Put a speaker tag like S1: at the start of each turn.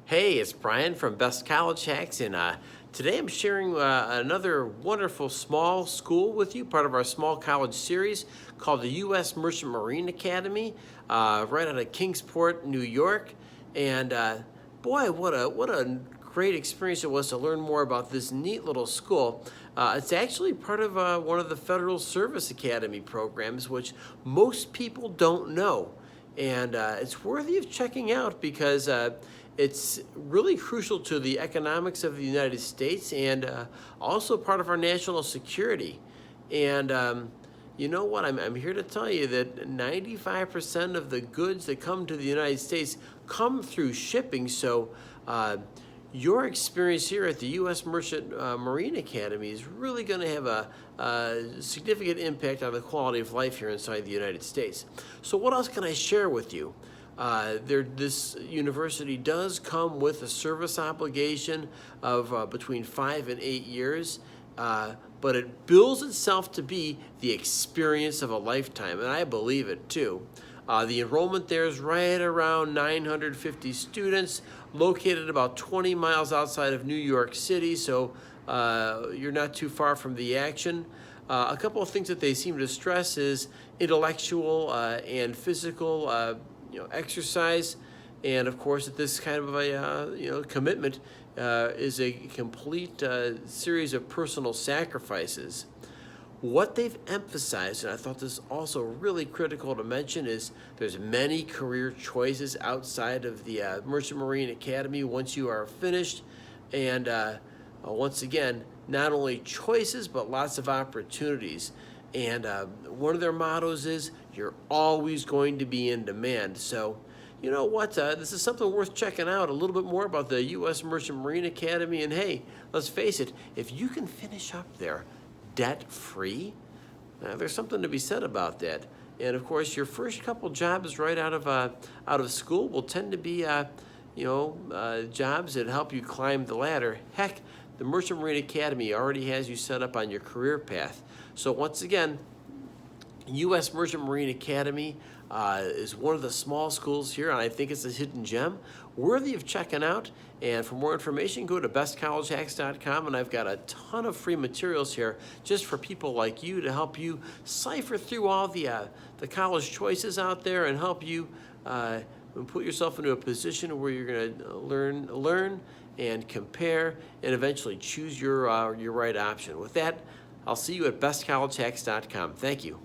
S1: Hey, it's Brian from Best College Hacks, and today I'm sharing another wonderful small school with you, part of our small college series called the U.S. Merchant Marine Academy, right out of Kingsport, New York. And boy, what a great experience it was to learn more about this neat little school. It's actually part of one of the Federal Service Academy programs, which most people don't know. And it's worthy of checking out because it's really crucial to the economics of the United States and also part of our national security. And you know what? I'm here to tell you that 95% of the goods that come to the United States come through shipping. So your experience here at the U.S. Merchant Marine Academy is really going to have a significant impact on the quality of life here inside the United States. So what else can I share with you? This university does come with a service obligation of between 5 and 8 years, but it bills itself to be the experience of a lifetime, and I believe it too. The enrollment there is right around 950 students, located about 20 miles outside of New York City, so you're not too far from the action. A couple of things that they seem to stress is intellectual and physical exercise, and of course that this kind of a commitment is a complete series of personal sacrifices. What they've emphasized, and I thought this also really critical to mention, is there's many career choices outside of the Merchant Marine Academy once you are finished. And once again, not only choices, but lots of opportunities. And one of their mottos is, you're always going to be in demand. So, you know what? This is something worth checking out, a little bit more about the U.S. Merchant Marine Academy. And hey, let's face it, if you can finish up there debt-free, there's something to be said about that. And of course, your first couple jobs right out of school will tend to be jobs that help you climb the ladder. Heck, the Merchant Marine Academy already has you set up on your career path. So once again, U.S. Merchant Marine Academy is one of the small schools here, and I think it's a hidden gem worthy of checking out. And for more information, go to bestcollegehacks.com, and I've got a ton of free materials here just for people like you to help you cipher through all the college choices out there and help you put yourself into a position where you're going to learn and compare and eventually choose your right option. With that, I'll see you at bestcollegehacks.com. Thank you.